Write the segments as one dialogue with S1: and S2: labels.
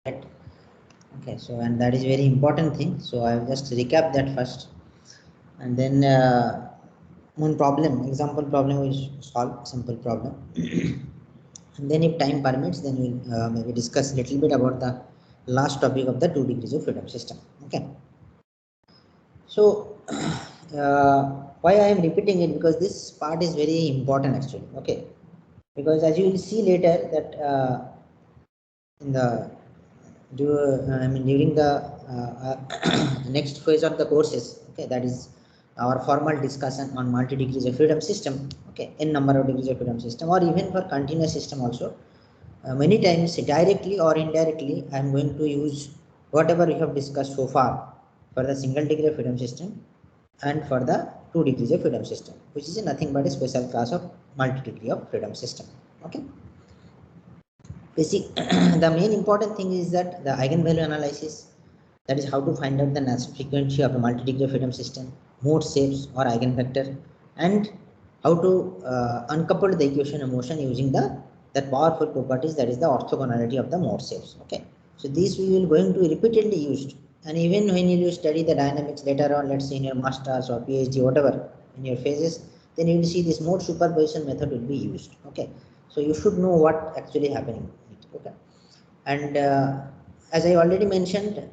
S1: Right. Okay, so and that is very important thing. So I will just recap that first, and then one problem, example problem, we solve simple problem, and then if time permits, then we'll maybe discuss a little bit about the last topic of the 2 degrees of freedom system. Okay. So why I am repeating it, because this part is very important actually. Okay, because as you will see later that in the during the next phase of the courses, okay, that is our formal discussion on multi degrees of freedom system, okay, n number of degrees of freedom system, or even for continuous system also. Many times directly or indirectly I am going to use whatever we have discussed so far for the single degree of freedom system and for the 2 degrees of freedom system, which is nothing but a special class of multi degree of freedom system. Okay. Basic the main important thing is that the eigenvalue analysis, that is how to find out the natural frequency of a multi-degree freedom system, mode shapes or eigenvector, and how to uncouple the equation of motion using that powerful properties, that is the orthogonality of the mode shapes. Okay, so these we will going to repeatedly used, and even when you study the dynamics later on, let's say in your masters or PhD, whatever in your phases, then you will see this mode superposition method will be used. Okay, so you should know what actually happening. Okay, and as I already mentioned,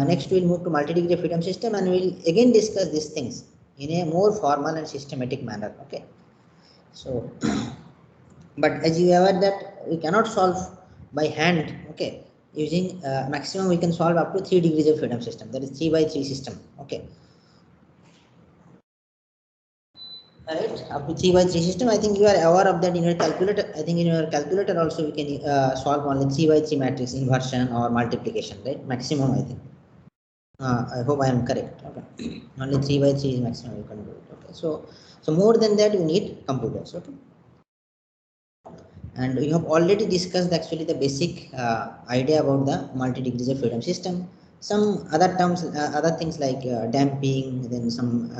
S1: next we'll move to multi-degree freedom system, and we'll again discuss these things in a more formal and systematic manner. Okay, so but as you are aware that we cannot solve by hand. Okay, using maximum we can solve up to 3 degrees of freedom system, that is 3 by 3 system. Okay, right, up to 3 by 3 system. I think you are aware of that in your calculator. I think in your calculator also we can solve only 3 by 3 matrix inversion or multiplication, right? Maximum, I think. I hope I am correct. Okay, only 3 by 3 is maximum you can do it. Okay, so more than that you need computers. Okay, and we have already discussed actually the basic idea about the multi degrees of freedom system. Some other terms, other things like damping, then some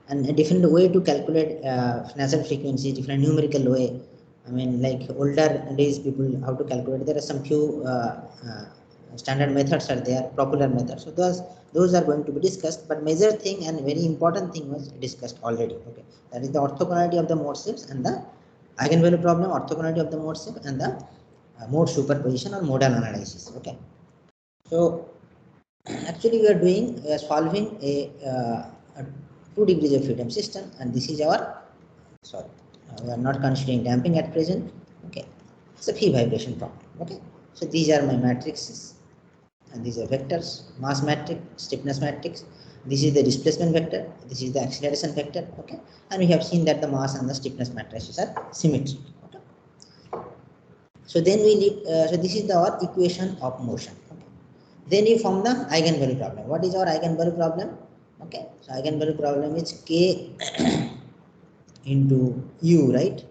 S1: and a different way to calculate natural frequency, different numerical way. I mean, like older days people how to calculate. There are some few standard methods are there, popular methods. So those are going to be discussed. But major thing and very important thing was discussed already. Okay, that is the orthogonality of the mode shapes and the eigenvalue problem, orthogonality of the mode shape, and the mode superposition or modal analysis. Okay, so actually we are doing solving a 2 degrees of freedom system, and this is our sorry we are not considering damping at present. Okay, it's a free vibration problem. Okay, so these are my matrices, and these are vectors: mass matrix, stiffness matrix. This is the displacement vector, this is the acceleration vector. Okay, and we have seen that the mass and the stiffness matrices are symmetric. Okay, so then we need so this is our equation of motion. Okay, then you form the eigenvalue problem. What is our eigenvalue problem? Okay, so eigenvalue problem is k into u, right,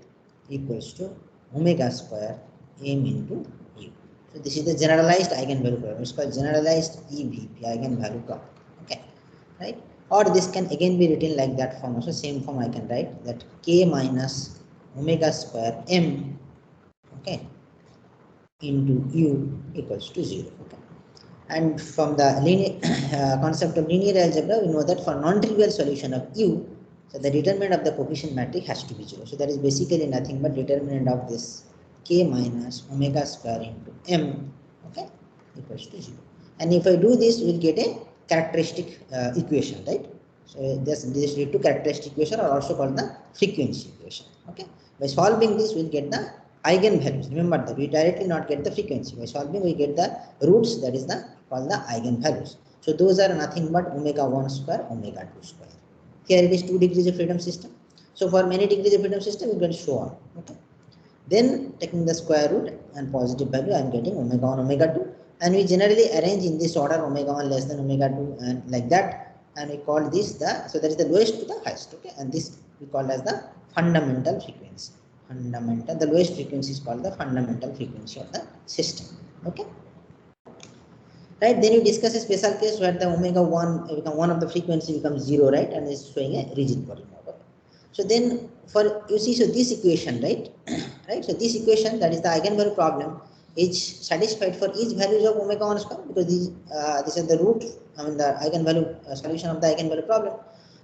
S1: equals to omega square m into u. So this is the generalized eigenvalue problem. It's called generalized EVP, eigenvalue problem. Okay, right? Or this can again be written like that form. Also same form I can write that k minus omega square m, okay, into u equals to 0. Okay, and from the linear concept of linear algebra, we know that for non-trivial solution of u, so the determinant of the coefficient matrix has to be 0. So that is basically nothing but determinant of this k minus omega square into m, okay, equals to 0. And if I do this, we'll get a characteristic equation, right? So this two characteristic equation are also called the frequency equation. Okay, by solving this, we'll get the eigenvalues. Remember that we directly not get the frequency. By solving, we get the roots, that is the called the eigenvalues. So those are nothing but omega 1 square, omega 2 square. Here it is 2 degrees of freedom system. So for many degrees of freedom system, you can show on. Okay. Then taking the square root and positive value, I am getting omega 1, omega 2. And we generally arrange in this order, omega 1 less than omega 2 and like that. And we call this the, so that is the lowest to the highest. Okay. And this we call as the fundamental frequency. Fundamental, the lowest frequency is called the fundamental frequency of the system. Okay. Right, then you discuss a special case where the omega 1 become one of the frequency becomes 0, right, and is showing a rigid body model. So then for you see, so this equation, right, right, so this equation, that is the eigenvalue problem, is satisfied for each values of omega 1 square, because these are the root, I mean the eigenvalue solution of the eigenvalue problem.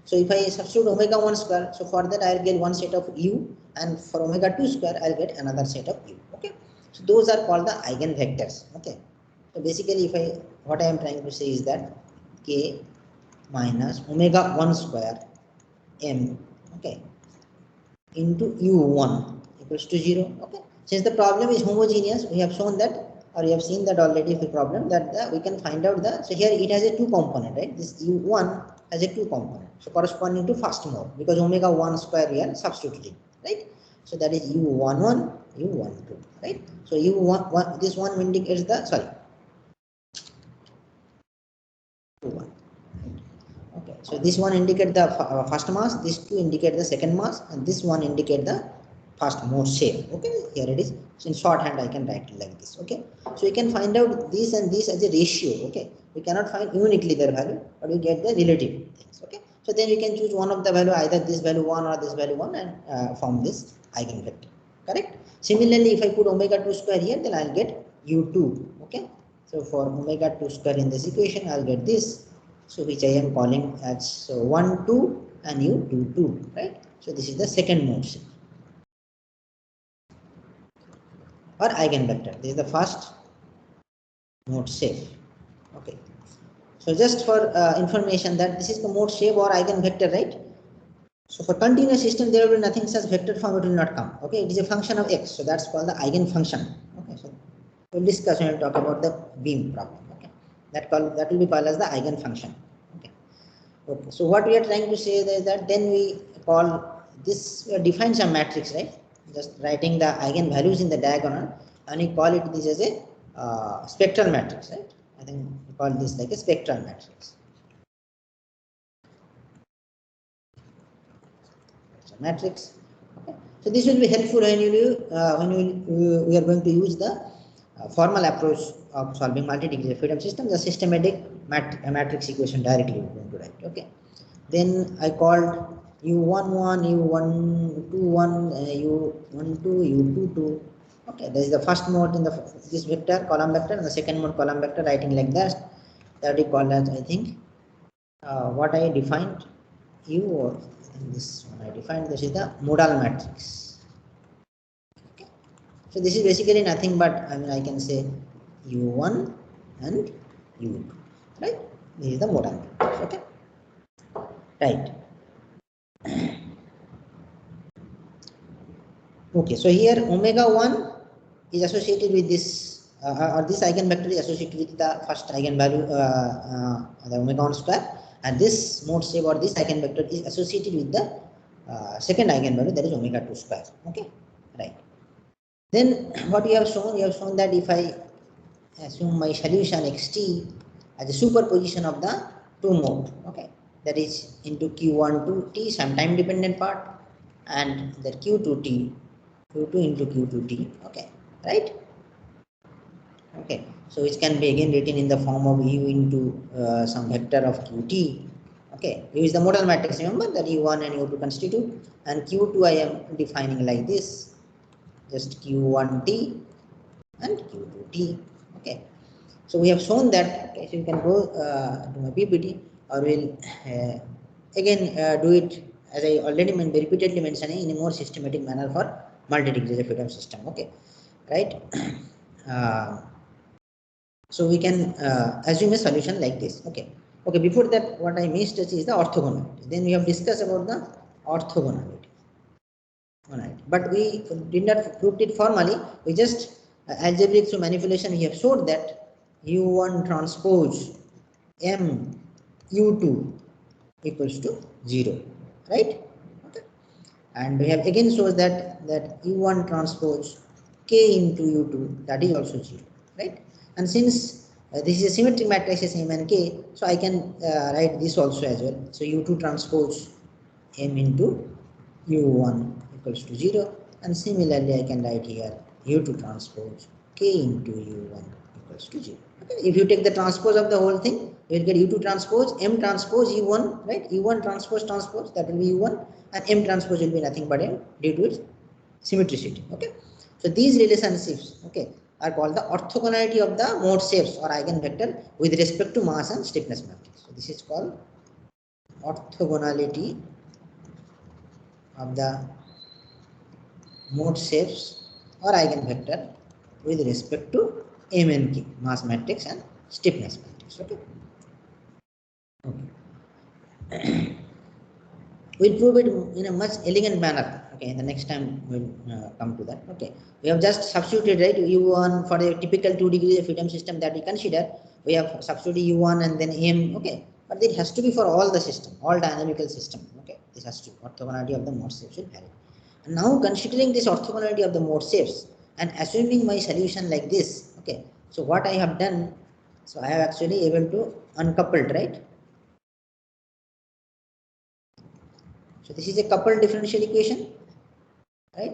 S1: So if I substitute omega 1 square, so for that I will get one set of u, and for omega 2 square I will get another set of u. Okay, so those are called the eigenvectors. Okay, so basically if I, what I am trying to say is that k minus omega 1 square m, okay, into u1 equals to 0. Okay, since the problem is homogeneous, we have shown that, or you have seen that already the problem, that we can find out the, so here it has a two component, right? This u1 has a two component, so corresponding to first mode, because omega 1 square we are substituting, right? So that is u11, u12, right? So u1, this one indicates the, sorry, u1. Okay, so this one indicate the first mass, this two indicate the second mass, and this one indicate the first mode shape. Okay, here it is. So in shorthand I can write it like this. Okay, so we can find out this and this as a ratio. Okay, we cannot find uniquely their value, but we get the relative things. Okay, so then we can choose one of the value, either this value 1 or this value 1, and form this eigenvector. Correct. Similarly, if I put omega 2 square here, then I'll get u2. Okay, so for omega 2 square in this equation, I'll get this. So which I am calling as 1 2 and u2 2, right? So this is the second mode shape or eigenvector. This is the first mode shape. Okay, so just for information that this is the mode shape or eigenvector, right? So for continuous system there will be nothing such vector form, it will not come. Okay, it is a function of x, so that's called the eigenfunction. Okay, so we'll discuss when we talk about the beam problem. Okay, that will be called as the eigenfunction. Okay, so what we are trying to say is that then we call this, define some matrix, right? Just writing the eigenvalues in the diagonal, and we call it this as a spectral matrix, right? I think we call this like a spectral matrix. So matrix. Okay. So this will be helpful when we are going to use the formal approach of solving multi-degree freedom system, the systematic matrix equation directly we are going to write. Okay, then I called u11, u121, u12, u22. Okay, this is the first mode in the this vector, column vector, and the second mode column vector, writing like that. That we call as, I think, what I defined u, or this one I defined, this is the modal matrix. Okay. So this is basically nothing but, I mean, I can say u1 and u2, right? This is the modal matrix. Okay, right. Okay, so here omega 1 is associated with this, or this eigenvector is associated with the first eigenvalue, the omega 1 square, and this mode shape or this eigenvector is associated with the second eigenvalue, that is omega 2 square. Okay, right. Then what you have shown that if I assume my solution xt as a superposition of the two mode, okay, that is into q1 to t, some time dependent part, and the q2 into q2t. Okay, right. Okay, so which can be again written in the form of u into some vector of qt. Okay, u is the modal matrix, remember that u1 and u2 constitute, and q2 I am defining like this, just q1t and q2t. Okay, so we have shown that. Okay, so you can go to my ppt, or we'll again do it as I already repeatedly mentioning in a more systematic manner for multi-degree freedom system. Okay, right. So we can assume a solution like this. Okay, okay, before that what I missed is the orthogonality. Then we have discussed about the orthogonality. Alright, but we did not prove it formally. We just algebraic through manipulation we have showed that u1 transpose m u2 equals to 0, right? Okay, and we have again shows that u1 transpose k into u2, that is also 0, right? And since this is a symmetric matrix m and k, so I can write this also as well. So u2 transpose m into u1 equals to 0, and similarly I can write here u2 transpose k into u1 equals to 0. Okay, if you take the transpose of the whole thing, you will get u2 transpose m transpose u1, right? u1 transpose that will be u1, and m transpose will be nothing but m due to its symmetricity. Okay, so these relationships, okay, are called the orthogonality of the mode shapes or eigenvector with respect to mass and stiffness matrix. So this is called orthogonality of the mode shapes or eigenvector with respect to M and K, mass matrix and stiffness matrix. Okay. Okay. We'll prove it in a much elegant manner. Okay, the next time we'll come to that. Okay, we have just substituted, right, u1 for a typical 2 degrees of freedom system that we consider. We have substituted u1 and then m. Okay, but it has to be for all the system, all dynamical system. Okay, this has to orthogonality of the mode shapes will vary. And now considering this orthogonality of the mode shapes and assuming my solution like this. Okay, so what I have done, so I have actually able to uncoupled, right? So this is a coupled differential equation, right?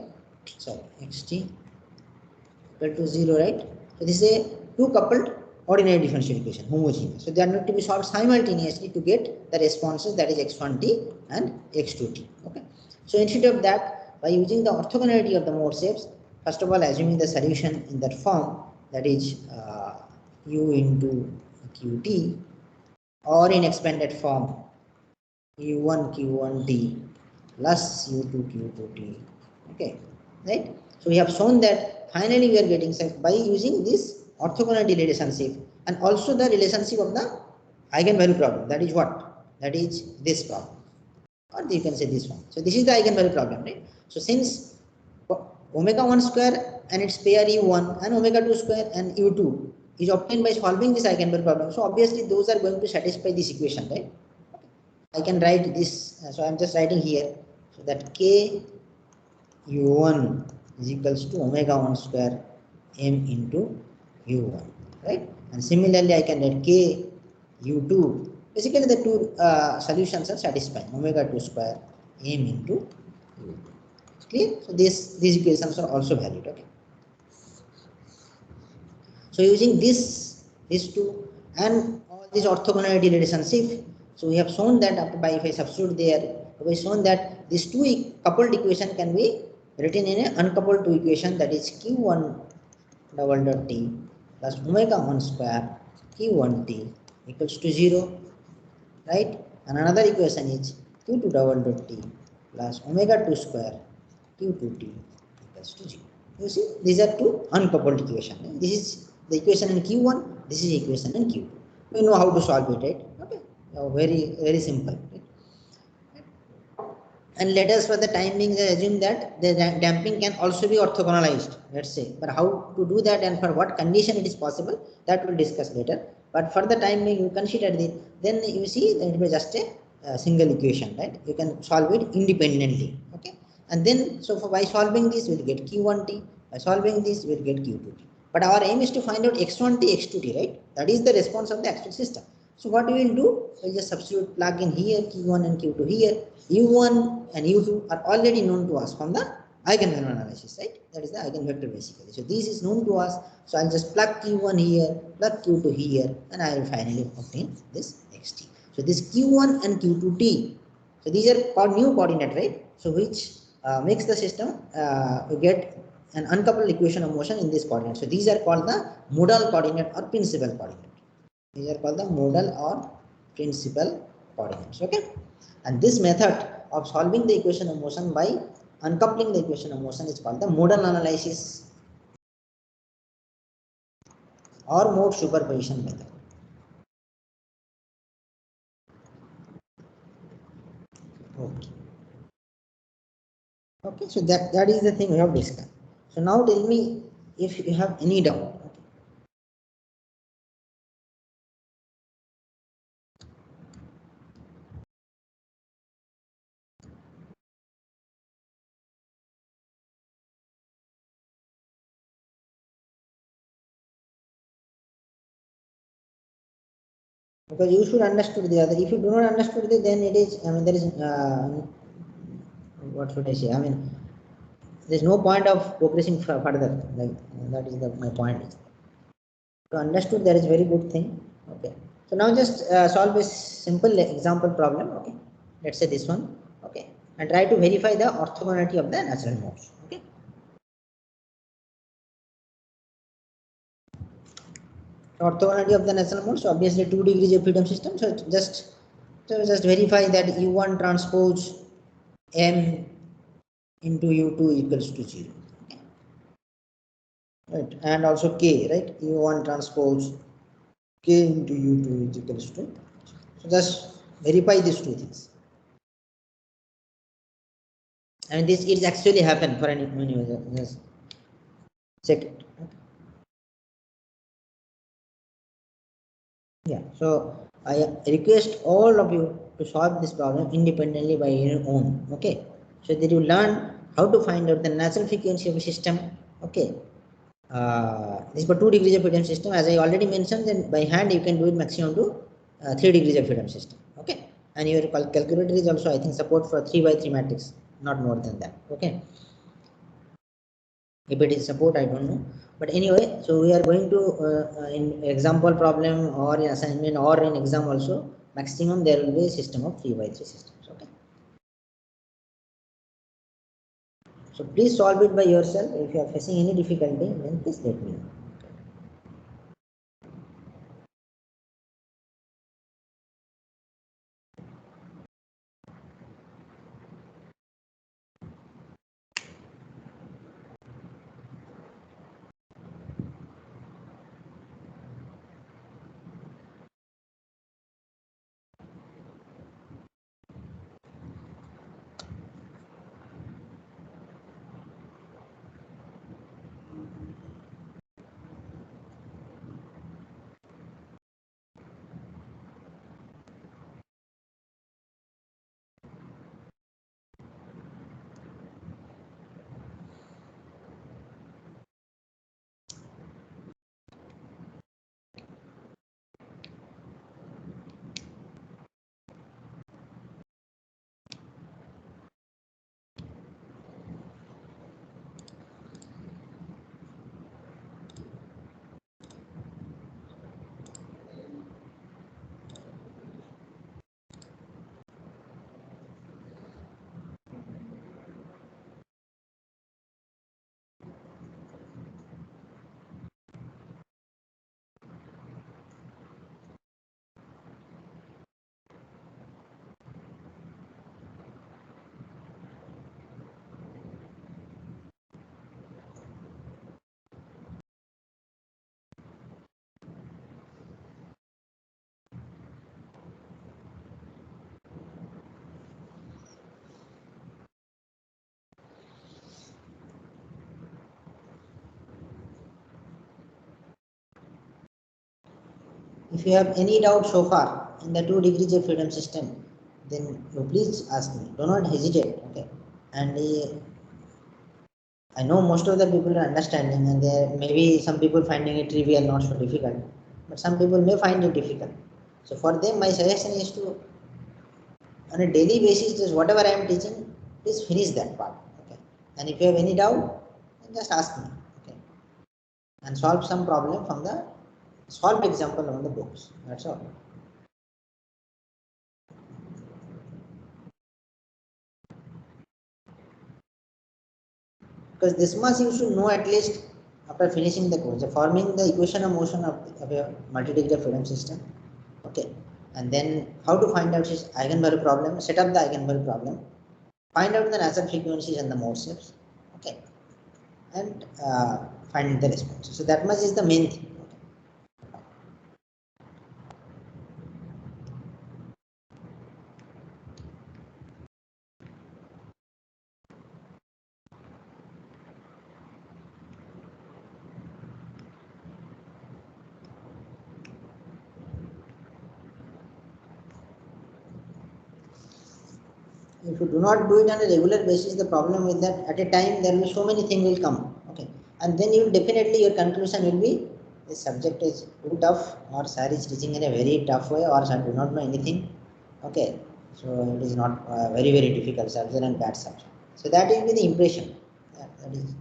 S1: So xt equal to 0, right? So this is a two coupled ordinary differential equation, homogeneous. So they are not to be solved simultaneously to get the responses, that is x1t and x2t. Okay. So instead of that, by using the orthogonality of the mode shapes, first of all assuming the solution in that form, that is u into qt, or in expanded form u1 q1t plus u2 q2t. Okay, right? So we have shown that finally we are getting by using this orthogonality relationship and also the relationship of the eigenvalue problem. That is what? That is this problem, or you can say this one. So this is the eigenvalue problem, right? So since omega 1 square and its pair u1 and omega 2 square and u2 is obtained by solving this eigenvalue problem, so obviously those are going to satisfy this equation, right? I can write this, so I am just writing here, so that k u1 is equals to omega 1 square m into u1, right? And similarly I can write k u2, basically the two solutions are satisfying, omega 2 square m into u2. Clear? So these equations are also valid. Okay. So using these two and all these orthogonality relationship, so we have shown that after by if I substitute there, we have shown that these two coupled equation can be written in an uncoupled two equation, that is q1 double dot t plus omega 1 square q1t equals to 0, right? And another equation is q2 double dot t plus omega 2 square q2t equals to 0. You see, these are two uncoupled equations. This is the equation in q1, this is equation in q2. We know how to solve it, right? Okay, very simple, right? And let us for the time being assume that the damping can also be orthogonalized, let's say. But how to do that and for what condition it is possible, that we'll discuss later. But for the time being you consider this, then you see that it will be just a single equation, right? You can solve it independently. Okay. And then so by solving this we'll get q1t, by solving this we'll get q2t. But our aim is to find out x1t, x2t, right? That is the response of the actual system. So what we will do, we'll just substitute, plug in here q1 and q2 here. u1 and u2 are already known to us from the eigenvalue analysis, right? That is the eigenvector basically. So this is known to us. So I'll just plug q1 here, plug q2 here, and I will finally obtain this xt. So this q1 and q2t, so these are called new coordinate, right? So which makes the system get an uncoupled equation of motion in this coordinate. So these are called the modal coordinate or principal coordinate. These are called the modal or principal coordinates. Okay. And this method of solving the equation of motion by uncoupling the equation of motion is called the modal analysis or mode superposition method. Okay. Okay, so that is the thing we have discussed. So now tell me if you have any doubt. Because you should understood the other. If you do not understood this, then it is, I mean, there is what should I say? I mean, there is no point of progressing further. Like that is my point. To understood, that is very good thing. Okay. So now just solve a simple example problem. Okay. Let's say this one. Okay. And try to verify the orthogonality of the natural modes. Okay. orthogonality of the natural mode. So obviously 2 degrees of freedom system. So just verify that U1 transpose M into U2 equals to 0. Okay. Right. And also K, right? U1 transpose K into U2 is equals to. So just verify these two things. And this is actually happen for any user. Just check it. Yeah. So I request all of you to solve this problem independently by your own. Okay. So that you learn how to find out the natural frequency of a system. Okay. This is for 2 degrees of freedom system. As I already mentioned, then by hand you can do it maximum to 3 degrees of freedom system. Okay. And your calculator is also, I think, support for 3 by 3 matrix, not more than that. Okay. If it is support, I don't know, but anyway, so we are going to in example problem or in assignment or in exam also, maximum there will be a system of 3 by 3 systems. Okay, so please solve it by yourself. If you are facing any difficulty, then please let me know. If you have any doubt so far in the 2 degrees of freedom system, then you please ask me. Do not hesitate. Okay, and I know most of the people are understanding, and there may be some people finding it trivial, not so difficult, but some people may find it difficult. So for them, my suggestion is to, on a daily basis, just whatever I am teaching, please finish that part. Okay. And if you have any doubt, then just ask me. Okay. And solve some problem from the solved example on the books. That's all. Because this much you should know at least after finishing the course, forming the equation of motion of a multi-degree freedom system. Okay, and then how to find out his eigenvalue problem, set up the eigenvalue problem, find out the natural frequencies and the mode shapes. Okay, and find the response. So that much is the main thing. If you do not do it on a regular basis, the problem is that at a time there will be so many things will come. Okay, and then you definitely your conclusion will be this subject is too tough, or sir is teaching in a very tough way, or sir do not know anything. Okay, so it is not very difficult subject and bad subject. So that will be the impression. That is.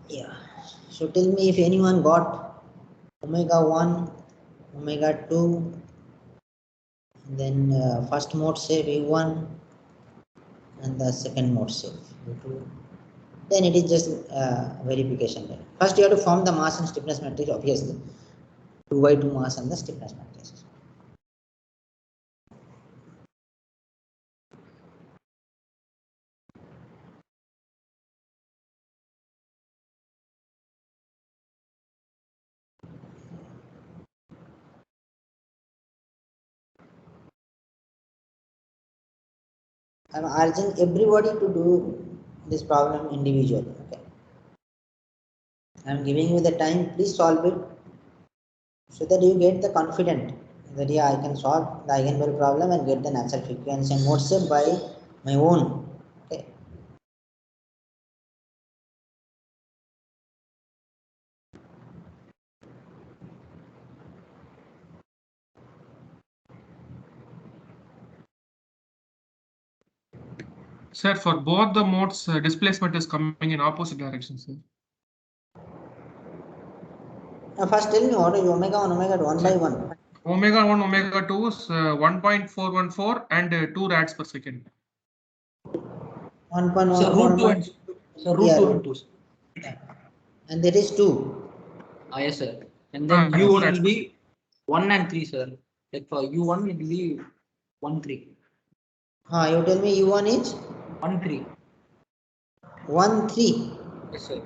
S1: Yeah. So tell me if anyone got omega 1, omega 2, then first mode shape U1 and the second mode shape U2. Then it is just verification. First you have to form the mass and stiffness matrix, obviously. 2 by 2 mass and the stiffness matrix. I'm urging everybody to do this problem individually. Okay. I'm giving you the time, please solve it so that you get the confident that yeah, I can solve the eigenvalue problem and get the natural frequency and mode shape by my own. Okay.
S2: Sir, for both the modes, displacement is coming in opposite directions, sir.
S1: Now first tell me what is omega 1, omega 2, 1 by 1.
S2: Omega 1, omega 2 is 1.414 and 2 rads per second.
S1: 1.1.
S3: So root 2 and so root
S1: yeah,
S3: 2 and 2.
S1: yeah. And there is 2.
S3: Yes, sir. And then
S2: Yes,
S3: U1
S2: that's
S3: will be 1 and 3, sir. Like for U1 it will be 1 3.
S1: You tell me U1 is
S3: 1 3.
S1: 1 3.
S3: Yes, sir.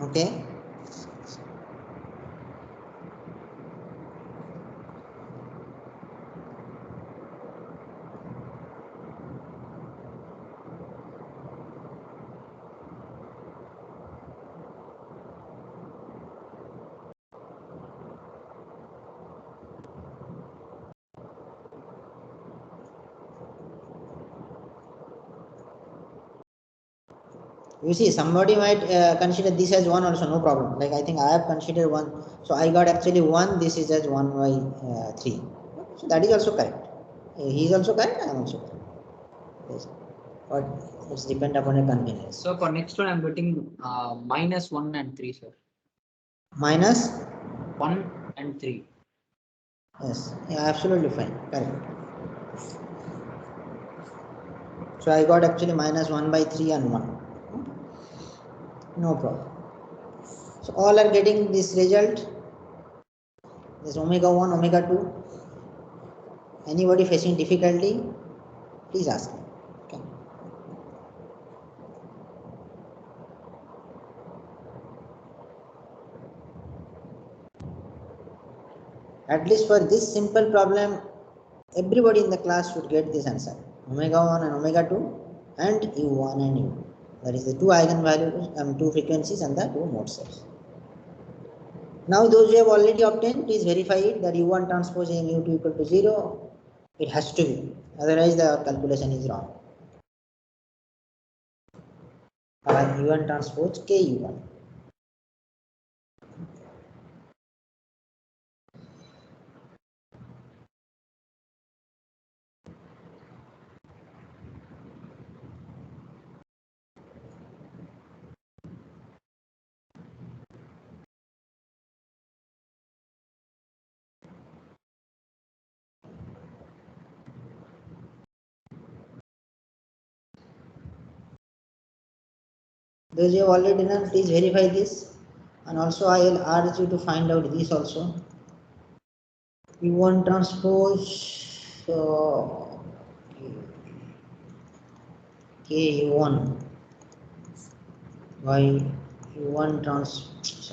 S1: Okay. You see, somebody might consider this as 1 also, no problem. Like I think I have considered 1. So I got actually 1, this is as 1 by 3. So that is also correct. He is also correct, I am also correct. Yes. But it's depend upon your convenience.
S3: So for next one, I'm getting minus 1 and 3, sir.
S1: Minus
S3: 1 and 3.
S1: Yes, yeah, absolutely fine. Correct. So I got actually minus 1 by 3 and 1. No problem. So all are getting this result. This omega 1, omega 2. Anybody facing difficulty, please ask me. Okay. At least for this simple problem, everybody in the class should get this answer. Omega 1 and omega 2 and U1 and U2. That is the two eigenvalues, two frequencies and the two mode shapes. Now those you have already obtained, please verify it that U1 transpose in U2 equal to 0. It has to be, otherwise the calculation is wrong. U1 transpose K U1. Those you have already done, please verify this. And also I will urge you to find out this also. U1 transpose K U1 by U1 transpose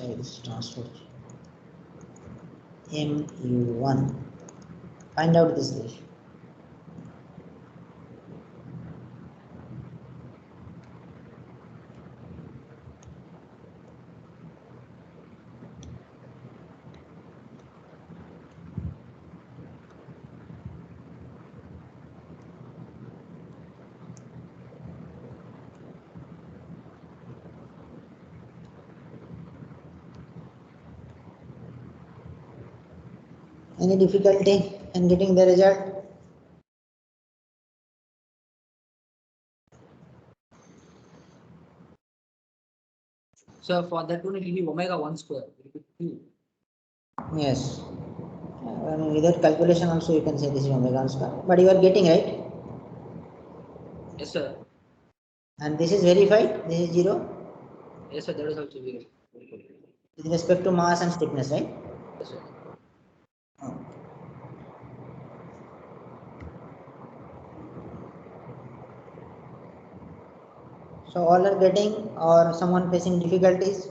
S1: M U1. Find out this ratio. Any difficulty in getting the result?
S3: So for that one, it will be omega 1 square. It will be 2.
S1: Yes. Without calculation also you can say this is omega square, but you are getting right.
S3: Yes, sir.
S1: And this is verified. This is 0
S3: Yes, sir. That is also zero.
S1: with respect to mass and stiffness, right?
S3: Yes, sir.
S1: Oh. So all are getting, or someone facing difficulties?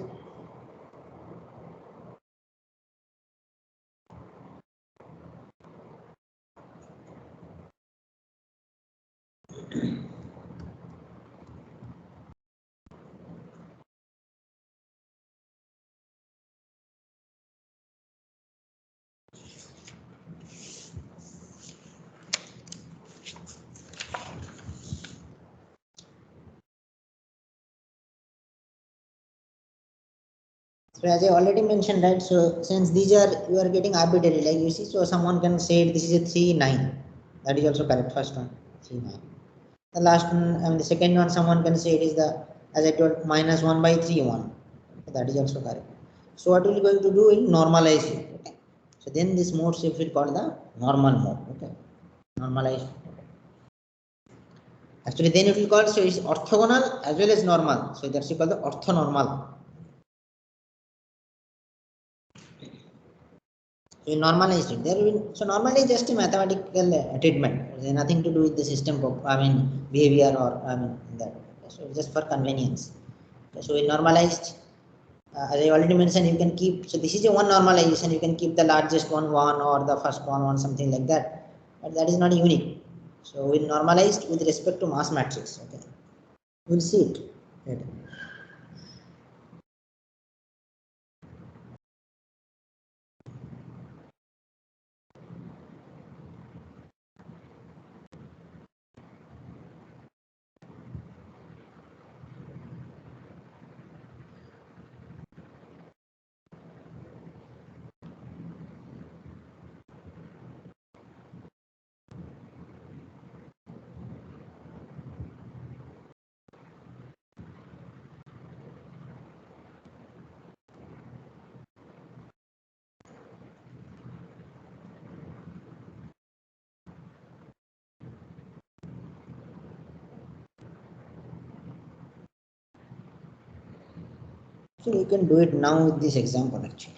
S1: So as I already mentioned, right? So since these are, you are getting arbitrary, like you see, so someone can say this is a 3 9. That is also correct. First one 3 9. The last one, and the second one, someone can say it is the, as I told, minus 1 by 3 1. That is also correct. So what we are going to do is normalize it. Okay. So then this mode shift will call the normal mode. Okay. Normalized. Actually, then it will call, so it's orthogonal as well as normal. So that's called the orthonormal. So we normalized it. There will, so normally just a mathematical treatment. There is nothing to do with the system of, behavior, or that. So just for convenience. So we normalized. As I already mentioned, you can keep. So this is a one normalization. You can keep the largest one or the first one something like that. But that is not unique. So we normalized with respect to mass matrix. Okay, we'll see it later. So you can do it now with this example actually.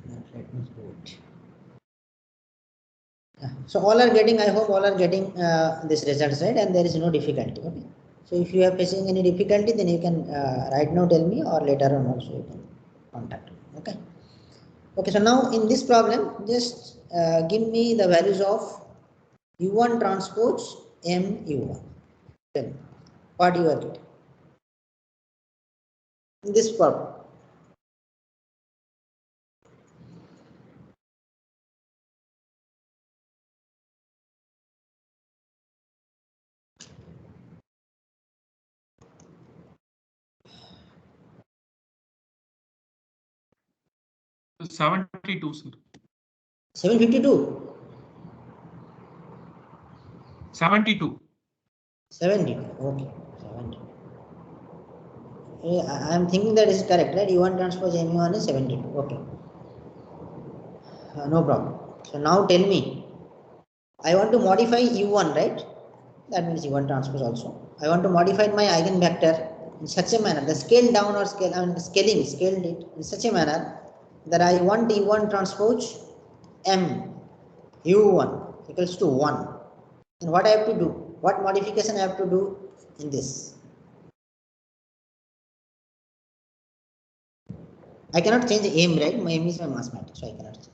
S1: Let me do it. So all are getting, I hope all are getting this results, right? And there is no difficulty. Okay. So if you are facing any difficulty, then you can right now tell me, or later on also you can contact me. Okay. Okay. So now in this problem, just give me the values of U1 transpose M U1. Tell me what you are getting in this problem.
S2: So 72, sir.
S1: 752.
S2: 72.
S1: 72. Okay. 72. I am thinking that is correct, right? U1 transpose M1 is 72. Okay. No problem. So now tell me, I want to modify U1, right? That means U1 transpose also. I want to modify my eigenvector in such a manner, the scale down or scaled it in such a manner that I want U1 transpose M U1 equals to 1. And what I have to do? What modification I have to do in this? I cannot change M, right? My M is my mass matrix, so I cannot change.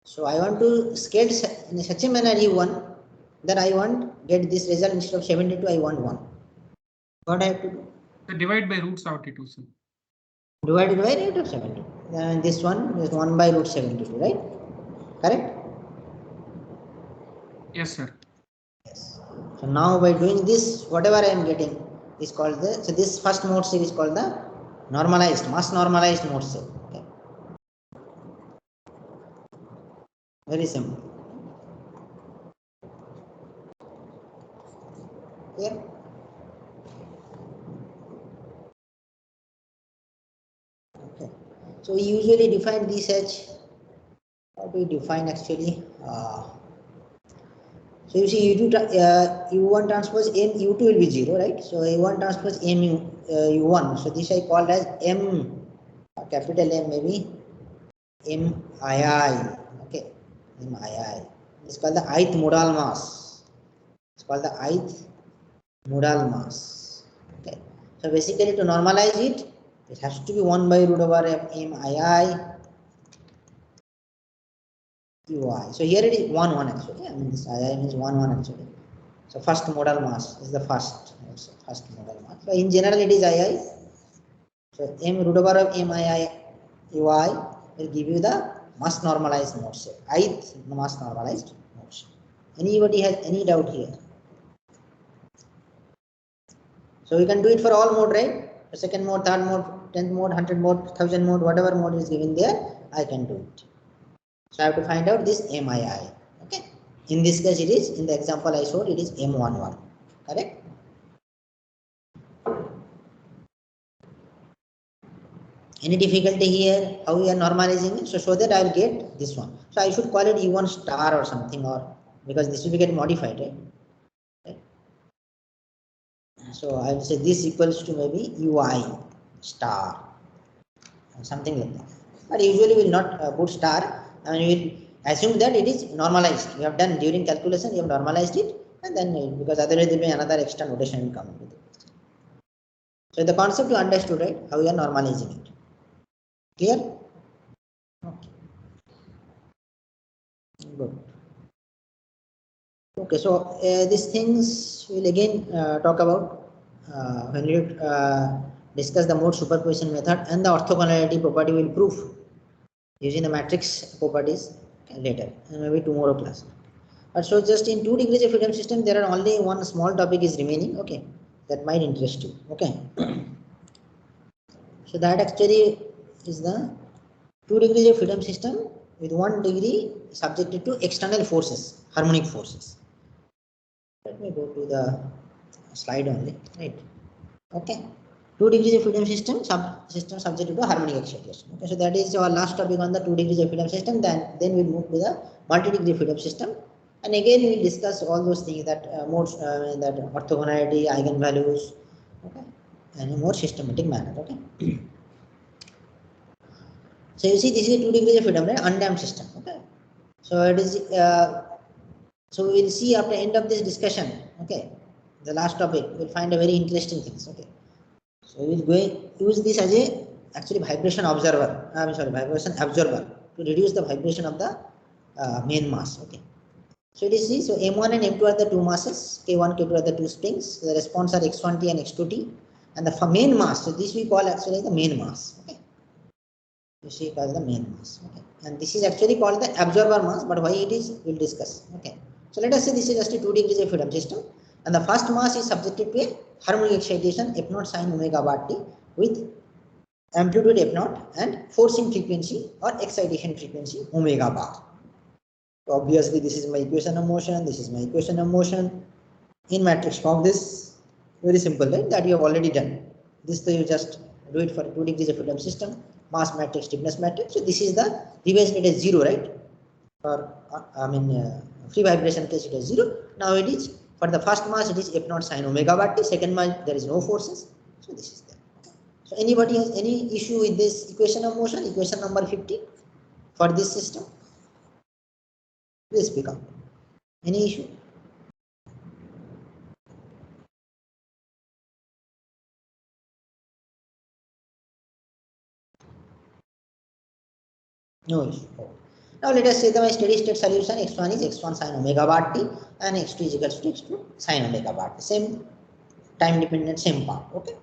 S1: So I want to scale in such a manner U1 that I want get this result instead of 72, I want 1. What I have to do?
S2: So divide by root 72, sir.
S1: Divided by root of 72. And this one is 1 by root 72, right? Correct?
S2: Yes, sir.
S1: Yes. So now by doing this, whatever I am getting is called the, so this first mode cell is called the normalized, mass normalized mode cell. Okay. Very simple. Here. So we usually define this as, how do we define actually? So you see U1 transpose M U2 will be 0, right? So U1 transpose M U1. So this I called as M, capital M maybe MII. Okay, MII. It's called the ith modal mass. It's called the ith modal mass. Okay. So basically to normalize it, it has to be 1 by root over MII UI. So here it is 1 1 actually. I mean this II means 1 1 actually. So first modal mass is the first modal mass. So in general it is II. So M root over of MII UI will give you the mass normalized mode shape. Ith mass normalized mode shape. Anybody has any doubt here? So we can do it for all mode, right? The second mode, third mode, 10th mode, 100 mode, 1000 mode, whatever mode is given there, I can do it. So I have to find out this MII. Okay. In this case, it is, in the example I showed, it is M11. Correct? Any difficulty here? How we are normalizing it? So that I will get this one. So I should call it U1 star or something, or because this will get modified, right? Okay. So I will say this equals to maybe UI star, something like that. But usually we will not put star. I mean, we will assume that it is normalized. We have done during calculation, we have normalized it, and then because otherwise there will be another extra notation will come with it. So the concept you understood, right? How we are normalizing it. Clear? Okay. Good. Okay, so these things we'll again talk about when we discuss the mode superposition method, and the orthogonality property will prove using the matrix properties later, and maybe tomorrow class. But so just in 2 degrees of freedom system, there are only one small topic is remaining. Okay, that might interest you. Okay. So that actually is the 2 degrees of freedom system with 1 degree subjected to external forces, harmonic forces. Let me go to the slide only, right? Okay. 2 degrees of freedom system subjected to harmonic excitation. Okay, so that is our last topic on the 2 degrees of freedom system. Then we'll move to the multi-degree freedom system, and again we will discuss all those things that modes, that orthogonality, eigenvalues, okay, and in a more systematic manner. Okay. So you see, this is a 2 degrees of freedom, right? Undamped system. Okay. So it is. So we will see after end of this discussion. Okay. The last topic, we'll find a very interesting things. Okay. So we will use this as a actually vibration observer. Vibration absorber to reduce the vibration of the main mass. Okay. So it is so M1 and M2 are the two masses. K1, K2 are the two springs. The response are X1T and X2T, and the main mass. So this we call actually the main mass. Okay. You see, it as the main mass. Okay. And this is actually called the absorber mass. But why it is, we'll discuss. Okay. So let us say this is just a 2 degrees of freedom system, and the first mass is subjected to a harmonic excitation F0 sin omega bar t with amplitude F0 and forcing frequency or excitation frequency omega bar. So obviously this is my equation of motion, this is my equation of motion in matrix form. This very simple, right? That you have already done. This you just do it for 2 degrees of freedom system, mass matrix, stiffness matrix. So this is the previous it is 0, right? For free vibration case it is 0. Now it is for the first mass it is F0 sin omega bar t. Second mass there is no forces. So this is there. So anybody has any issue with this equation of motion, equation number 50 for this system? Please speak up. Any issue? No issue. Now let us say that my steady state solution x1 is x1 sin omega bar t and x2 is equals to x2 sin omega bar t. Same time dependent, same part. Okay.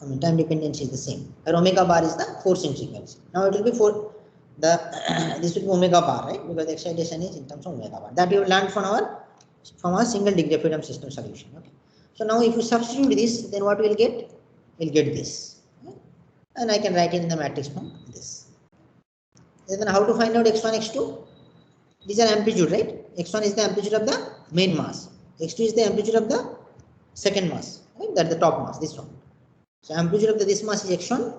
S1: I mean time dependence is the same. Where omega bar is the forcing frequency. Now it will be for the this will be omega bar, right? Because the excitation is in terms of omega bar. That we have learned from our single degree of freedom system solution. Okay. So now if you substitute this, then what we'll get? We'll get this. Okay? And I can write it in the matrix form this. Then how to find out x1, x2? These are amplitude, right? x1 is the amplitude of the main mass. x2 is the amplitude of the second mass, right? That's the top mass, this one. So amplitude of this mass is x1,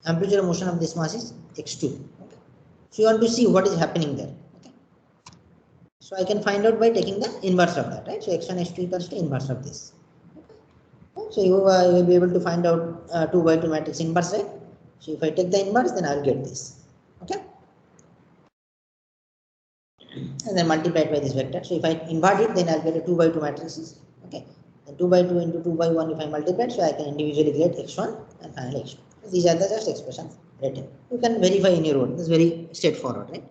S1: amplitude of motion of this mass is x2. Okay. So you want to see what is happening there. Okay. So I can find out by taking the inverse of that, right? So x1 x2 equals to inverse of this. Okay. So you will be able to find out 2 by 2 matrix inverse, right? So if I take the inverse, then I will get this. Okay. And then multiply it by this vector. So if I invert it, then I'll get a 2 by 2 matrices. Okay. And 2 by 2 into 2 by 1 if I multiply it, so I can individually get x1 and finally x2. These are the just expressions written. You can verify in your own. It's very straightforward, right?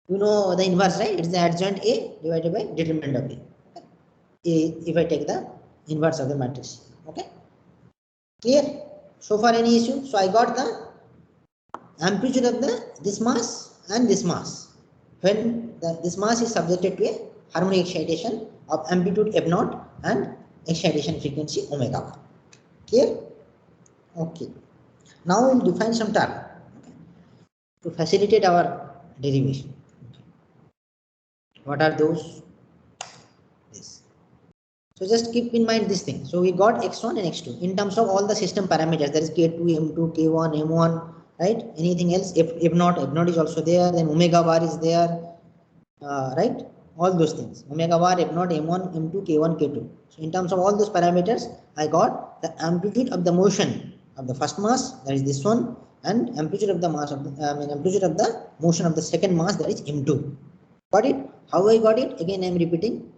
S1: You know the inverse, right? It's the adjoint A divided by determinant of A. Okay. If I take the inverse of the matrix. Okay. Clear? So far any issue? So I got the amplitude of this mass and this mass. When this mass is subjected to a harmonic excitation of amplitude f naught and excitation frequency omega 1. Clear? Okay. Now we'll define some term to facilitate our derivation. Okay. What are those? This. So just keep in mind this thing. So we got x1 and x2 in terms of all the system parameters. There is k2, m2, k1, m1, right? Anything else? If not is also there. Then omega bar is there, right? All those things. Omega bar, f0, m1, m2, k1, k2. So in terms of all those parameters, I got the amplitude of the motion of the first mass, that is this one, and amplitude of the mass of the amplitude of the motion of the second mass, that is m2. Got it? How I got it? Again I am repeating.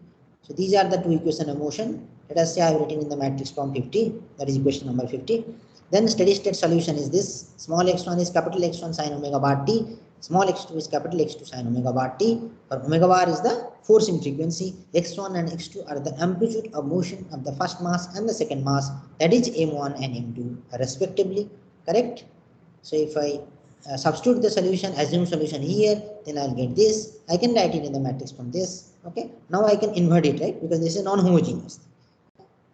S1: So these are the two equations of motion. Let us say I have written in the matrix form 50, that is equation number 50. Then steady state solution is this: small x1 is capital X1 sin omega bar t, small x2 is capital X2 sin omega bar t, or omega bar is the force in frequency, x1 and x2 are the amplitude of motion of the first mass and the second mass, that is m1 and m2 respectively. Correct? So if I substitute the solution, assume solution here, then I'll get this. I can write it in the matrix from this. Okay. Now I can invert it, right? Because this is non-homogeneous.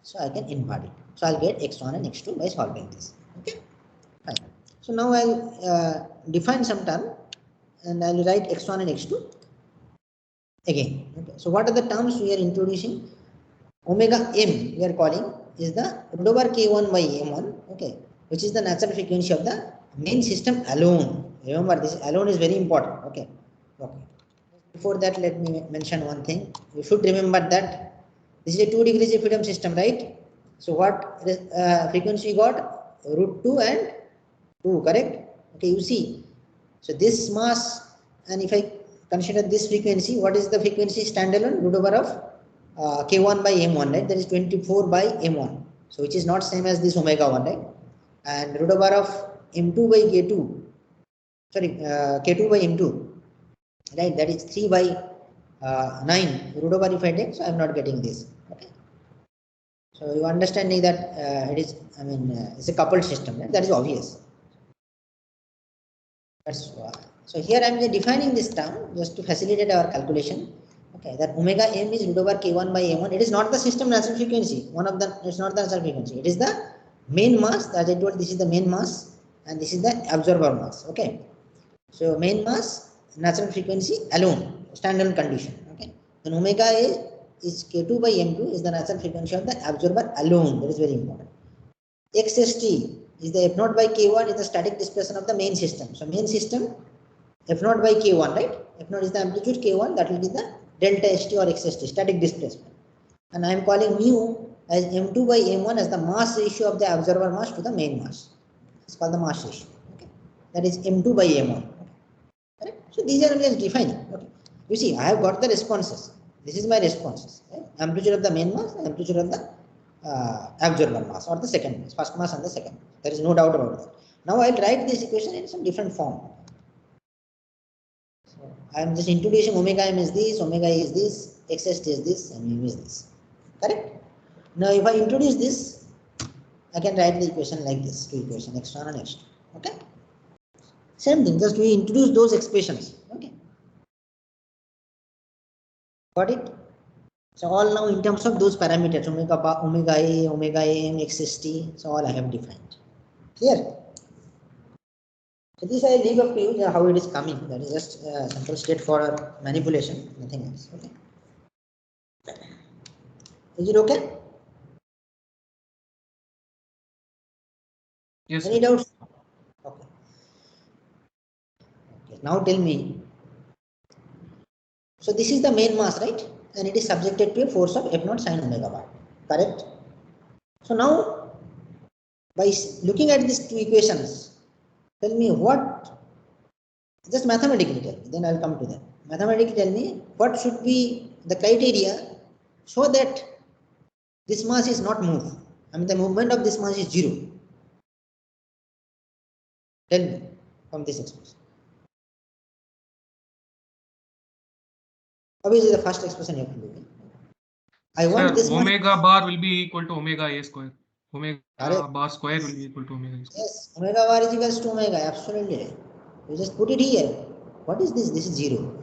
S1: So I can invert it. So I'll get x1 and x2 by solving this. Okay. Fine. So now I'll define some term and I'll write x1 and x2 again. Okay. So what are the terms we are introducing? Omega m we are calling is the root over k1 by m1. Okay. Which is the natural frequency of the main system alone. Remember, this alone is very important. Okay. Okay. Before that, let me mention one thing. You should remember that this is a 2 degrees of freedom system, right? So what frequency got? Root 2 and 2, correct? Okay, you see. So this mass, and if I consider this frequency, what is the frequency standalone? Root over of k1 by m1, right? That is 24 by m1. So which is not same as this omega 1, right? And root over of m2 by k2, sorry, k2 by m2, right? That is 3 by 9 root over if I take, so I am not getting this. Okay. So you understanding that it is, I mean, it's a coupled system, right? That is obvious. That's why. So here I am defining this term just to facilitate our calculation. Okay, that omega m is root over k1 by m1. It is not the system natural frequency. One of the, it's not the natural frequency. It is the main mass. As I told, this is the main mass and this is the absorber mass. Okay. So main mass, natural frequency alone, standalone condition. Okay. Then omega is k2 by m2 is the natural frequency of the absorber alone. That is very important. XST is the f0 by k1 is the static displacement of the main system. So main system f0 by k1, right? F0 is the amplitude k1, that will be the delta st or xst, static displacement. And I am calling mu as m2 by m1 as the mass ratio of the observer mass to the main mass. It's called the mass ratio. Okay. That is m2 by m1. Okay. So these are just defining. Okay. You see, I have got the responses. This is my responses. Right? Amplitude of the main mass, amplitude of the absorber mass or the second mass, first mass and the second mass. There is no doubt about that. Now I will write this equation in some different form. So I am just introducing omega m is this, omega is this, xst is this, and mu is this. Correct? Now if I introduce this, I can write the equation like this, two equation x1 and x2. Okay? Same thing, just we introduce those expressions. Okay? Got it? So all now in terms of those parameters, omega bar, omega a, omega m, xst, so all I have defined. Clear? So this I leave up to you how it is coming. That is just simple straightforward manipulation, nothing else. Okay. Is it okay?
S2: Yes.
S1: Any doubts? Okay. now tell me. So this is the main mass, right? And it is subjected to a force of F naught sine omega bar, correct? So now, by looking at these two equations, tell me what, just mathematically tell me, then I'll come to that. Mathematically tell me what should be the criteria so that this mass is not moved. I mean the movement of this mass is zero. Tell me from this expression. Obviously the first expression you have to do. I want
S2: Sir,
S1: this mass.
S2: omega bar will be equal to omega a square. Omega
S1: Correct.
S2: bar square will be equal to omega a square.
S1: Yes, omega bar is equals to omega, absolutely right. You just put it here. What is this? This is zero.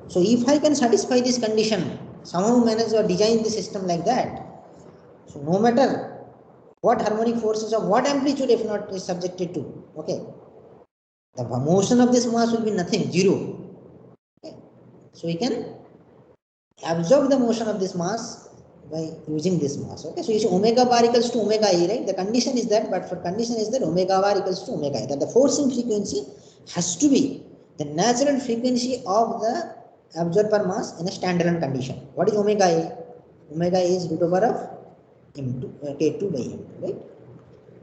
S1: So if I can satisfy this condition, somehow manage or design the system like that, so no matter what harmonic forces of what amplitude F naught is subjected to, okay, the motion of this mass will be nothing, zero. Okay. So we can absorb the motion of this mass by using this mass. Okay, so you see omega bar equals to omega e, right? The condition is that, but for condition is that omega bar equals to omega e, that the forcing frequency has to be the natural frequency of the absorber mass in a standalone condition. What is omega e? Omega e is root over of m2, k2 by m2, right?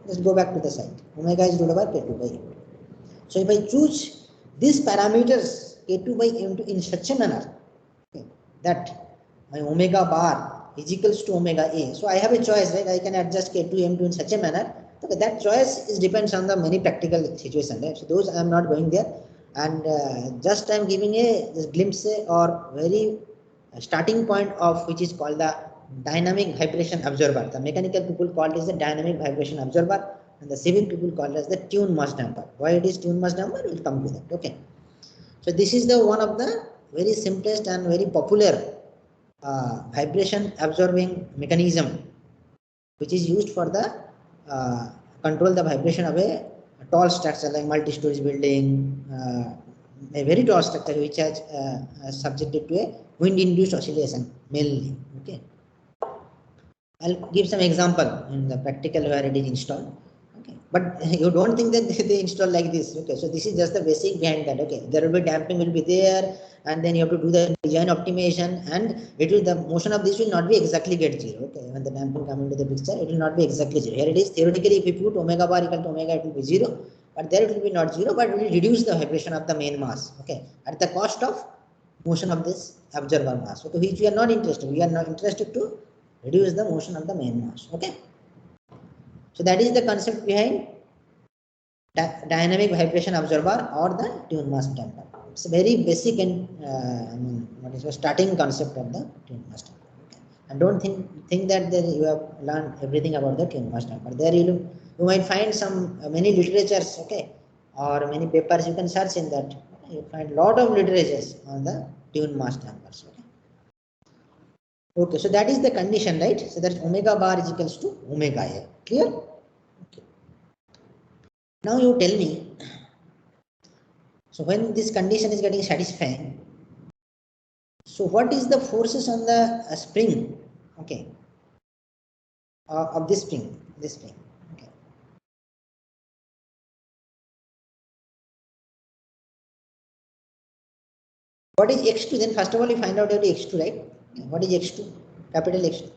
S1: Let's go back to the side. Omega is root over k2 by m2. So if I choose these parameters k2 by m2 in such a manner, okay, that my omega bar is equals to omega a. So I have a choice, right? I can adjust k2 m2 in such a manner. Okay, that choice is depends on the many practical situation, right? So those I am not going there, and just I am giving a glimpse or very starting point of which is called the dynamic vibration absorber. The mechanical people call it as the dynamic vibration absorber, and the civil people call it as the tune mass damper. Why it is tune mass damper? We'll come to that. Okay. So this is the one of the very simplest and very popular vibration absorbing mechanism which is used for the control the vibration of a tall structure like multi-story building, a very tall structure which has subjected to a wind-induced oscillation mainly. Okay, I'll give some example in the practical where it is installed. Okay, but you don't think that they install like this. Okay, so this is just the basic behind that. Okay, there will be damping will be there, and then you have to do the design optimization, and it will, the motion of this will not be exactly get zero. Okay, when the damping come into the picture, it will not be exactly zero. Here it is theoretically, if you put omega bar equal to omega, it will be zero, but there it will be not zero, but it will reduce the vibration of the main mass. Okay, at the cost of motion of this absorber mass. Okay, which we are not interested. We are not interested to reduce the motion of the main mass. Okay, so that is the concept behind dynamic vibration absorber or the tune mass damper. It's a very basic and what is the starting concept of the tune mass damper. Okay. And don't think that you have learned everything about the tune mass damper. There you might find some many literatures, okay, or many papers you can search in that. Okay. You find lot of literatures on the tune mass dampers. Okay. Okay, so that is the condition, right? So that omega bar is equals to omega a. Clear? Okay. Now you tell me, so when this condition is getting satisfied, so what is the forces on the spring, okay, of this spring, okay. What is x2? Then first of all, you find out what is x2, right? What is x2? Capital X2.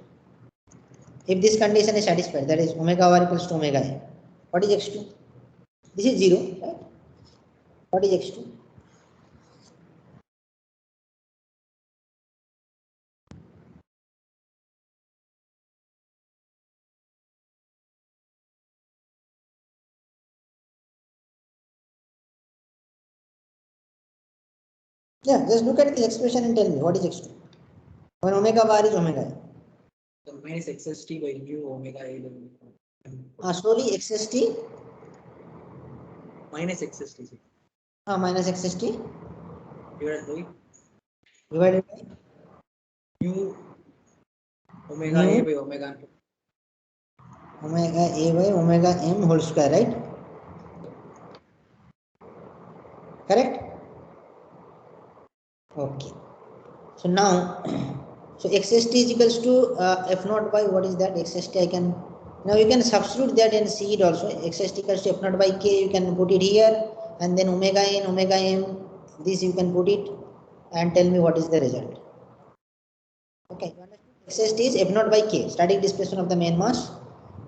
S1: If this condition is satisfied, that is omega bar equals to omega a. What is x2? This is 0, right? What is x2? Yeah, just look at the expression and tell me what is x2. When omega bar is omega a.
S3: So minus xst by mu omega a.
S1: Slowly xst.
S3: Minus xst.
S1: Minus xst.
S3: Divided by
S1: Divided by
S3: mu omega a by omega m.
S1: Omega a by omega m whole square, right? Correct? Okay. So now, so xst is equals to f naught by what is that? Xst I can, now you can substitute that and see it also. Xst equals to f naught by k, you can put it here, and then omega n, omega m, this you can put it and tell me what is the result. Okay, xst is f naught by k, static displacement of the main mass,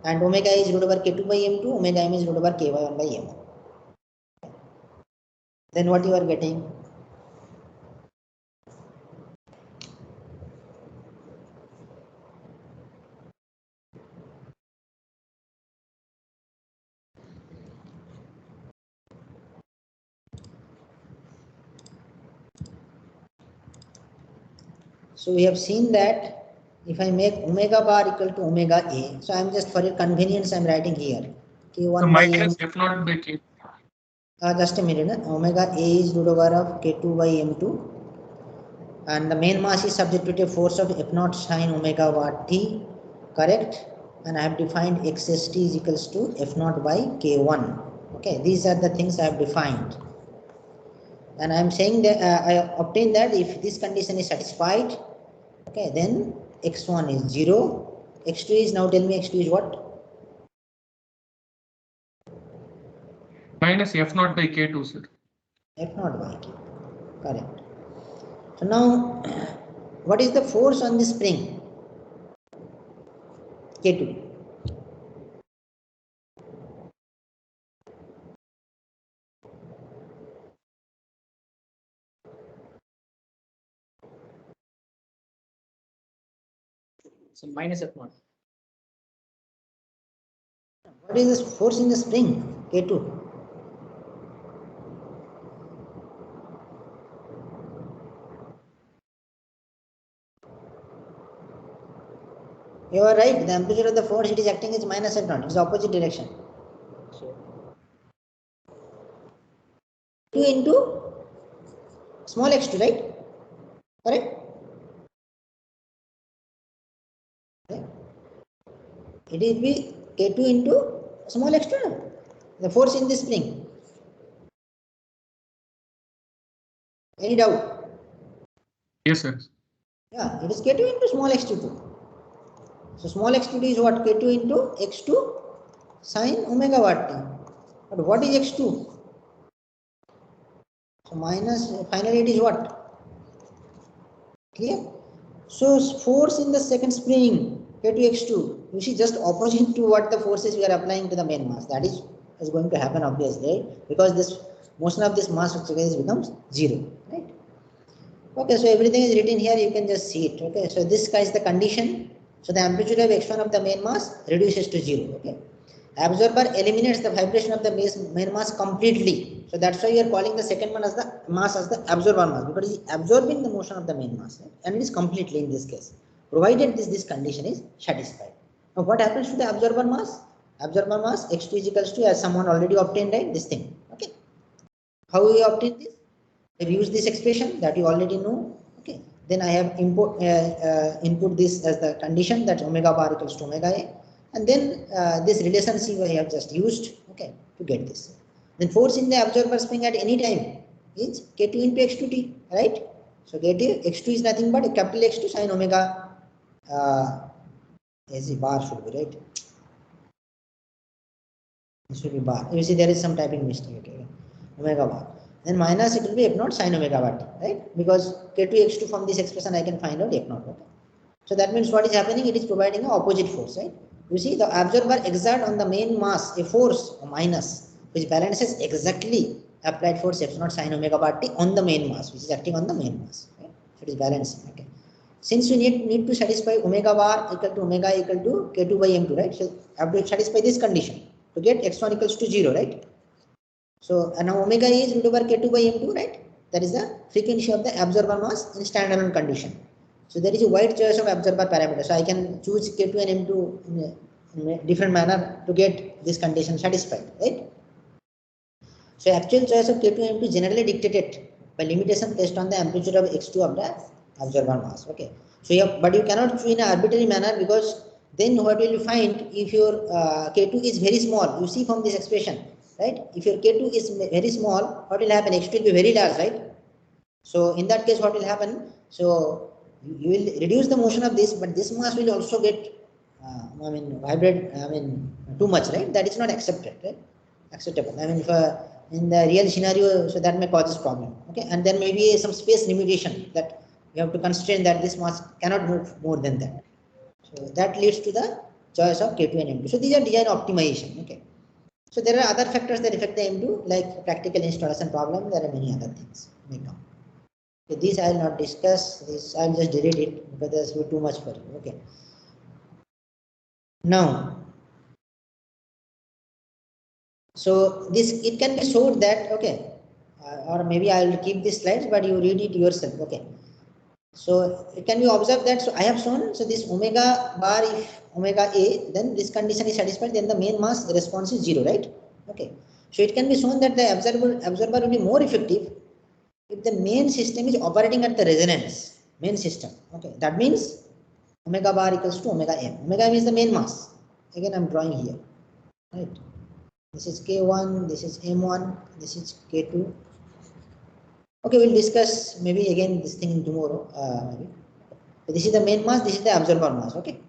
S1: and omega is root over k2 by m2, omega m is root over ky1 by m1. Then what you are getting? So we have seen that if I make omega bar equal to omega a, so I am just for your convenience I am writing here k1
S2: So
S1: by m.
S2: minus f naught by k.
S1: Just a minute. Omega a is root over of k2 by m2, and the main mass is subject to a force of f naught sine omega watt t, correct? And I have defined xst is equals to f naught by k1. Okay, these are the things I have defined. And I am saying that I obtain that if this condition is satisfied, okay, then x1 is 0, x2 is, now tell me x2 is what?
S2: Minus f naught by k2, sir.
S1: F naught by k, correct. So now, what is the force on the spring? K2.
S3: So minus f naught.
S1: What is the force in the spring? K2. You are right. The amplitude of the force it is acting is minus f naught. It is opposite direction.
S3: So
S1: 2 into small x2, right? Correct? It will be K2 into small x2. The force in the spring. Any doubt?
S2: Yes, sir.
S1: Yeah, it is K2 into small x2 too. So small x2 is what? K2 into x2 sine omega watt t. But what is x2? So minus, finally it is what? Clear? So force in the second spring, K2 x2, you see just opposite to what the forces we are applying to the main mass. That is going to happen obviously, right? Because this motion of this mass becomes 0, right? Okay, so everything is written here, you can just see it. Okay, so this is the condition. So the amplitude of x1 of the main mass reduces to 0. Okay, absorber eliminates the vibration of the main mass completely. So that's why you are calling the second one as the mass as the absorber mass, because it is absorbing the motion of the main mass, right? And it is completely in this case, provided this condition is satisfied. Now what happens to the absorber mass? Absorber mass x2 is equals to, as someone already obtained, right, this thing. Okay, how we obtain this? I've used this expression that you already know. Okay, then I have input this as the condition, that omega bar equals to omega a, and then this relationship I have just used, okay, to get this. Then force in the absorber spring at any time is K2 into x2t, right? So K2 x2 is nothing but a capital X2 sine omega as a bar should be, right? This should be bar. You see there is some typing mistake. Okay? Omega bar. Then minus it will be f naught sine omega bar t, right? Because K2 x2 from this expression I can find out f naught. Okay? So that means what is happening? It is providing an opposite force, right? You see the absorber exert on the main mass a force minus which balances exactly applied force f naught sine omega bar t on the main mass, which is acting on the main mass. Right? So it is balancing. Okay. Since we need to satisfy omega bar equal to omega equal to K2 by m2, right? So I have to satisfy this condition to get x1 equals to 0, right? So now omega is root over K2 by m2, right? That is the frequency of the absorber mass in standalone condition. So there is a wide choice of absorber parameter. So I can choose K2 and M2 in a different manner to get this condition satisfied, right? So actual choice of K2 and M2 generally dictated by limitation placed on the amplitude of x2 of the absorber mass. Okay. So but you cannot choose in an arbitrary manner, because then what will you find if your K2 is very small? You see from this expression, right? If your K2 is very small, what will happen? X2 will be very large, right? So in that case, what will happen? So you will reduce the motion of this, but this mass will also get, vibrate. Too much, right? That is not accepted, right? Acceptable. in the real scenario, so that may cause this problem. Okay, and there may be some space limitation that you have to constrain that this mass cannot move more than that. So that leads to the choice of K2 and M2. So these are design optimization. Okay. So there are other factors that affect the M2, like practical installation problem. There are many other things may come. Okay, these I will not discuss. This I will just delete it because there's too much for you. Okay. Now, so this it can be showed that okay, or maybe I will keep these slides, but you read it yourself. Okay. So it can be observed that so I have shown so this omega bar, if omega A, then this condition is satisfied, then the main mass response is 0, right? Okay. So it can be shown that the observer will be more effective if the main system is operating at the resonance main system. Okay, that means omega bar equals to omega m. Omega m is the main mass. Again, I'm drawing here, right? This is K1, this is M1, this is K2. Okay, we'll discuss maybe again this thing tomorrow. Maybe. So this is the main mass, this is the observer mass. Okay,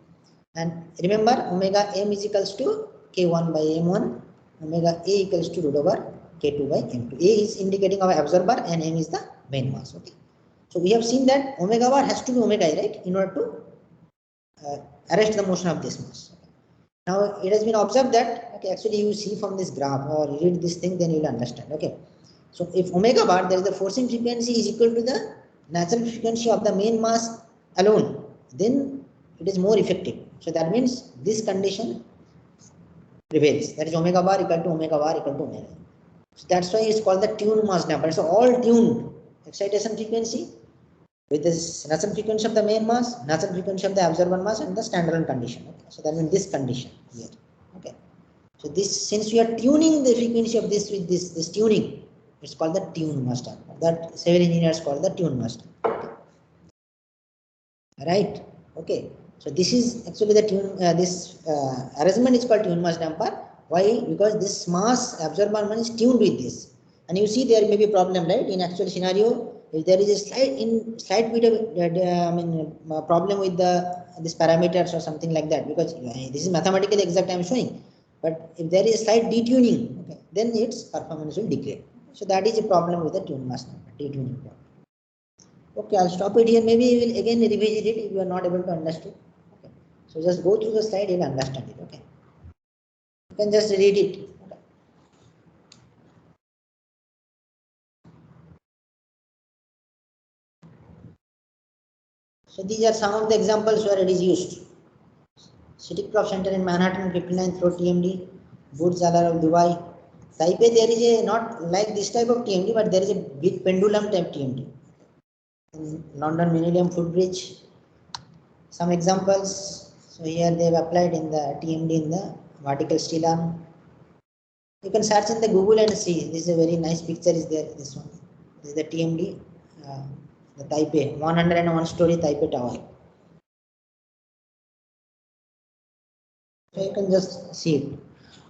S1: and remember omega m is equals to K1 by M1, omega A equals to root over K2 by M2. A is indicating our observer and M is the main mass. Okay, so we have seen that omega bar has to be omega A, right, in order to arrest the motion of this mass. Okay. Now it has been observed that okay, actually you see from this graph or read this thing, then you will understand. Okay, so if omega bar, there is the forcing frequency is equal to the natural frequency of the main mass alone, then it is more effective. So that means this condition prevails. That is omega bar equal to omega bar equal to omega. So that's why it's called the tuned mass damper. So all tuned excitation frequency with this natural frequency of the main mass, natural frequency of the observer mass, and the standalone condition. Okay. So that means this condition here. Okay. So this, since we are tuning the frequency of this with this tuning, it's called the tuned mass damper. That civil engineers call the tuned mass damper. Okay. Right. Okay. So this is actually the tune. This arrangement is called tuned mass damper. Why? Because this mass absorber mass is tuned with this, and you see there may be a problem, right? In actual scenario, if there is a slight bit of problem with this parameters or something like that, because this is mathematically exact I am showing, but if there is a slight detuning, okay, then its performance will degrade. So that is a problem with the tuned mass damper, detuning problem. Okay, I'll stop it here. Maybe we will again revisit it if you are not able to understand. Okay. So just go through the slide, you will understand it. Okay. You can just read it. Okay. So these are some of the examples where it is used. City Club Center in Manhattan, 59th floor TMD, Burj Al Arab of Dubai. Taipei, there is a not like this type of TMD, but there is a big pendulum type TMD. In London Millennium Footbridge. Some examples. So here they have applied in the TMD in the vertical steel arm. You can search in the Google and see. This is a very nice picture is there. This one. This is the TMD, the Taipei 101 story Taipei Tower. So you can just see it.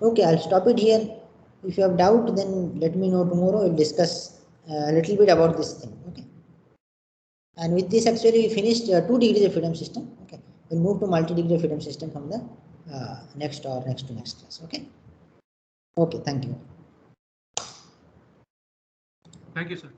S1: Okay, I'll stop it here. If you have doubt, then let me know tomorrow. We'll discuss a little bit about this thing. Okay. And with this, actually, we finished 2 degrees of freedom system. Okay. We'll move to multi-degree of freedom system from the next class. Okay. Okay. Thank you.
S2: Thank you, sir.